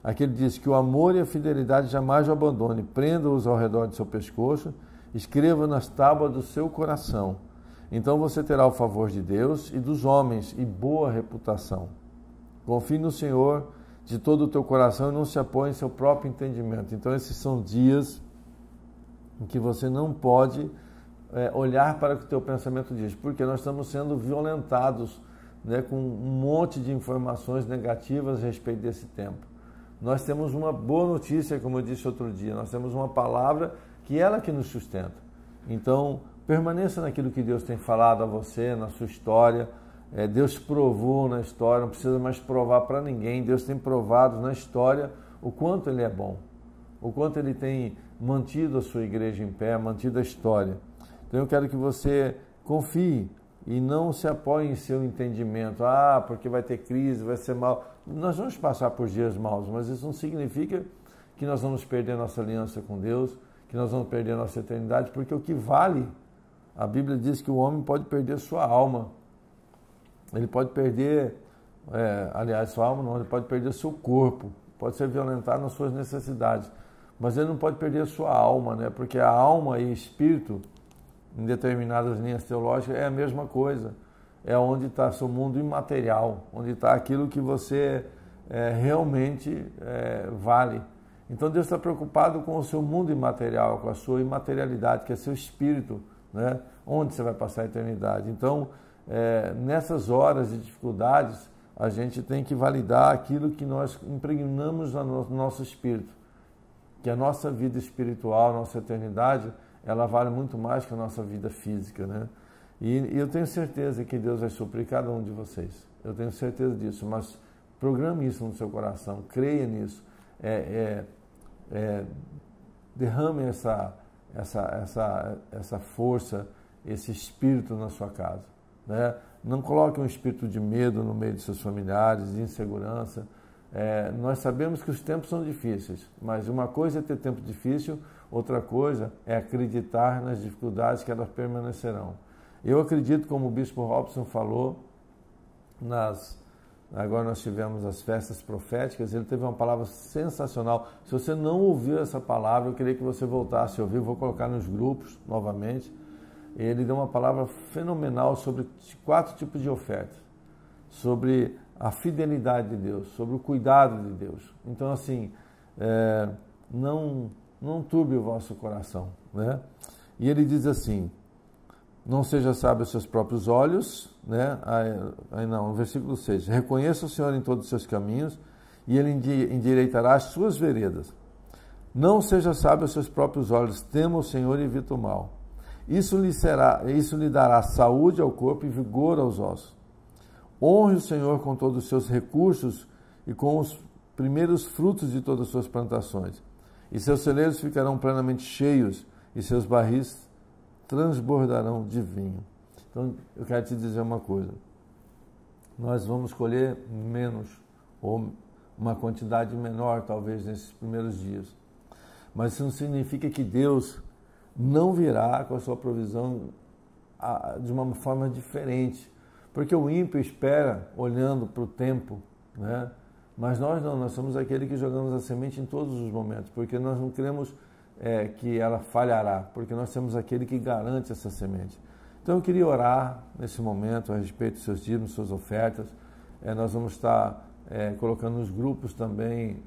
Aqui ele diz que o amor e a fidelidade jamais o abandone. Prenda-os ao redor do seu pescoço, escreva nas tábuas do seu coração. Então você terá o favor de Deus e dos homens e boa reputação. Confie no Senhor de todo o teu coração e não se apoie em seu próprio entendimento. Então esses são dias em que você não pode olhar para o que o teu pensamento diz, porque nós estamos sendo violentados, né, com um monte de informações negativas a respeito desse tempo. Nós temos uma boa notícia, como eu disse outro dia, nós temos uma palavra que é ela que nos sustenta. Então, permaneça naquilo que Deus tem falado a você, na sua história. Deus provou na história, não precisa mais provar para ninguém. Deus tem provado na história o quanto Ele é bom, o quanto Ele tem mantido a sua igreja em pé, mantido a história. Então eu quero que você confie e não se apoie em seu entendimento. Porque vai ter crise, vai ser mal. Nós vamos passar por dias maus, mas isso não significa que nós vamos perder nossa aliança com Deus, que nós vamos perder nossa eternidade, porque o que vale, a Bíblia diz que o homem pode perder sua alma. Ele pode perder, sua alma não, ele pode perder seu corpo, pode ser violentado nas suas necessidades, mas ele não pode perder sua alma, né? Porque a alma e espírito, em determinadas linhas teológicas, é a mesma coisa. É onde está seu mundo imaterial, onde está aquilo que você realmente vale. Então Deus está preocupado com o seu mundo imaterial, com a sua imaterialidade, que é seu espírito, né? Onde você vai passar a eternidade. Então, nessas horas de dificuldades, a gente tem que validar aquilo que nós impregnamos no nosso espírito, que a nossa vida espiritual, a nossa eternidade, ela vale muito mais que a nossa vida física, né? E eu tenho certeza que Deus vai suprir cada um de vocês. Eu tenho certeza disso, mas programe isso no seu coração, creia nisso. Derrame essa força, esse espírito na sua casa, né? Não coloque um espírito de medo no meio de seus familiares, de insegurança. Nós sabemos que os tempos são difíceis, mas uma coisa é ter tempo difícil, outra coisa é acreditar nas dificuldades que elas permanecerão. Eu acredito, como o Bispo Robson falou, agora nós tivemos as festas proféticas, ele teve uma palavra sensacional. Se você não ouviu essa palavra, eu queria que você voltasse a ouvir, vou colocar nos grupos novamente. Ele deu uma palavra fenomenal sobre 4 tipos de ofertas, sobre a fidelidade de Deus, sobre o cuidado de Deus. Então, assim, não turbe o vosso coração, né? E ele diz assim, não seja sábio aos seus próprios olhos, né? No versículo 6, reconheça o Senhor em todos os seus caminhos e Ele endireitará as suas veredas. Não seja sábio aos seus próprios olhos, tema o Senhor e evita o mal. Isso lhe dará saúde ao corpo e vigor aos ossos. Honre o Senhor com todos os seus recursos e com os primeiros frutos de todas as suas plantações. E seus celeiros ficarão plenamente cheios e seus barris transbordarão de vinho. Então, eu quero te dizer uma coisa. Nós vamos colher menos, ou uma quantidade menor, talvez, nesses primeiros dias. Mas isso não significa que Deus não virá com a sua provisão de uma forma diferente. Porque o ímpio espera olhando para o tempo, né? Mas nós não, nós somos aquele que jogamos a semente em todos os momentos, porque nós não cremos que ela falhará, porque nós temos aquele que garante essa semente. Então eu queria orar nesse momento a respeito dos seus dízimos, suas ofertas. Nós vamos estar colocando nos grupos também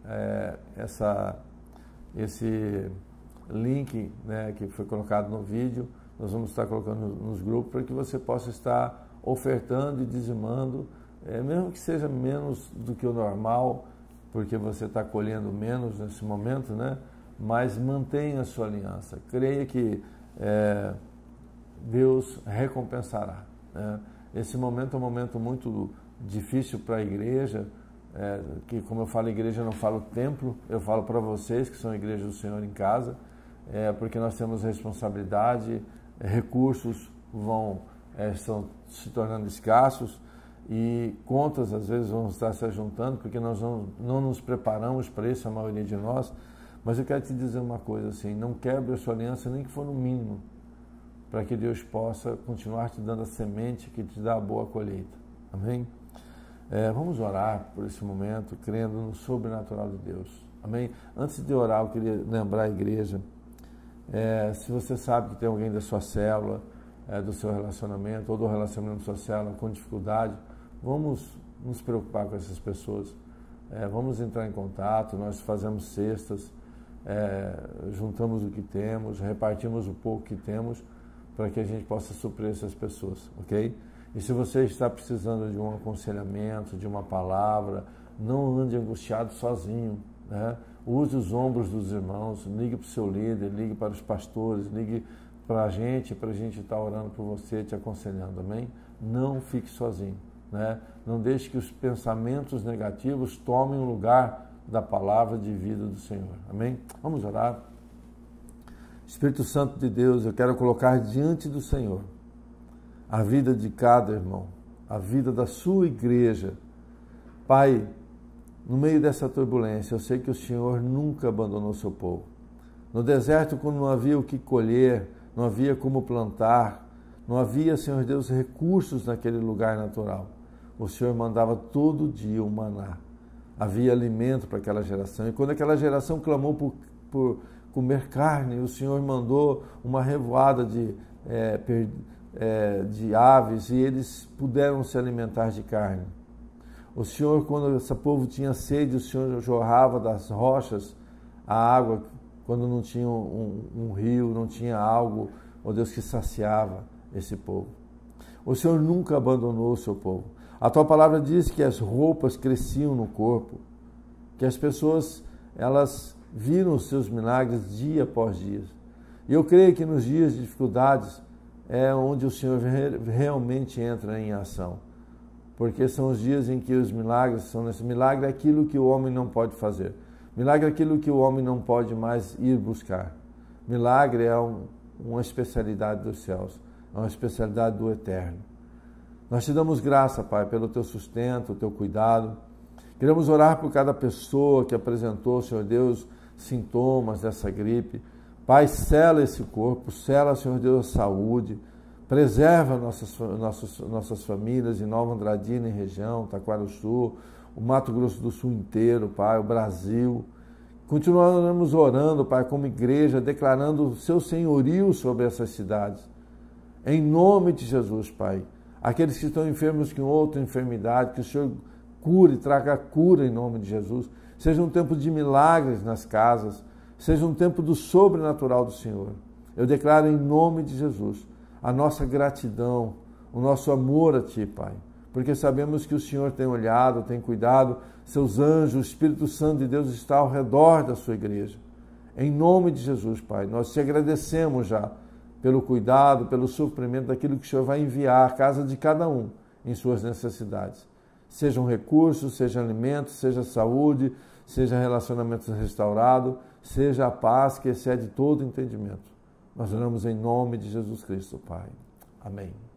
esse link, né, que foi colocado no vídeo. Nós vamos estar colocando nos grupos para que você possa estar ofertando e dizimando, mesmo que seja menos do que o normal, porque você está colhendo menos nesse momento, né? Mas mantenha a sua aliança. Creia que Deus recompensará, né? Esse momento é um momento muito difícil para a igreja, que, como eu falo igreja, eu não falo templo, eu falo para vocês que são a igreja do Senhor em casa, porque nós temos responsabilidade, recursos estão se tornando escassos e contas às vezes vão estar se juntando, porque nós não nos preparamos para isso, a maioria de nós. Mas eu quero te dizer uma coisa assim, não quebre a sua aliança nem que for no mínimo, para que Deus possa continuar te dando a semente que te dá a boa colheita. Amém? Vamos orar por esse momento, crendo no sobrenatural de Deus. Amém? Antes de orar, eu queria lembrar a igreja, se você sabe que tem alguém da sua célula, do seu relacionamento, ou do relacionamento da sua célula com dificuldade, vamos nos preocupar com essas pessoas. Vamos entrar em contato, nós fazemos cestas, juntamos o que temos, repartimos o pouco que temos, para que a gente possa suprir essas pessoas, ok? E se você está precisando de um aconselhamento, de uma palavra, não ande angustiado sozinho, né? Use os ombros dos irmãos, ligue para o seu líder, ligue para os pastores, ligue para a gente estar orando por você, te aconselhando, amém? Não fique sozinho, né? Não deixe que os pensamentos negativos tomem o lugar da palavra de vida do Senhor, amém? Vamos orar. Espírito Santo de Deus, eu quero colocar diante do Senhor a vida de cada irmão, a vida da sua igreja. Pai, no meio dessa turbulência, eu sei que o Senhor nunca abandonou o seu povo. No deserto, quando não havia o que colher, não havia como plantar, não havia, Senhor Deus, recursos naquele lugar natural. O Senhor mandava todo dia o maná. Havia alimento para aquela geração. E quando aquela geração clamou por comer carne, o Senhor mandou uma revoada de aves e eles puderam se alimentar de carne. O Senhor, quando esse povo tinha sede, o Senhor jorrava das rochas a água, quando não tinha um rio, não tinha algo, ó Deus, que saciava esse povo. O Senhor nunca abandonou o seu povo. A tua palavra diz que as roupas cresciam no corpo, que as pessoas, elas viram os seus milagres dia após dia. E eu creio que nos dias de dificuldades, é onde o Senhor realmente entra em ação. Porque são os dias em que os milagres são nesse milagre é aquilo que o homem não pode fazer. Milagre é aquilo que o homem não pode mais ir buscar. Milagre é uma especialidade dos céus, é uma especialidade do eterno. Nós te damos graça, Pai, pelo teu sustento, o teu cuidado. Queremos orar por cada pessoa que apresentou, Senhor Deus, sintomas dessa gripe. Pai, sela esse corpo, sela, Senhor Deus, a saúde. Preserva nossas famílias em Nova Andradina, em região, Taquarussu, o Mato Grosso do Sul inteiro, Pai, o Brasil. Continuamos orando, Pai, como igreja, declarando o seu senhorio sobre essas cidades. Em nome de Jesus, Pai. Aqueles que estão enfermos com outra enfermidade, que o Senhor cure, traga cura em nome de Jesus. Seja um tempo de milagres nas casas, seja um tempo do sobrenatural do Senhor. Eu declaro em nome de Jesus a nossa gratidão, o nosso amor a Ti, Pai, porque sabemos que o Senhor tem olhado, tem cuidado, seus anjos, o Espírito Santo de Deus está ao redor da sua igreja. Em nome de Jesus, Pai, nós te agradecemos já pelo cuidado, pelo suprimento daquilo que o Senhor vai enviar à casa de cada um em suas necessidades. Sejam recursos, seja alimentos, seja saúde, seja relacionamentos restaurados, seja a paz que excede todo entendimento. Nós oramos em nome de Jesus Cristo, Pai. Amém.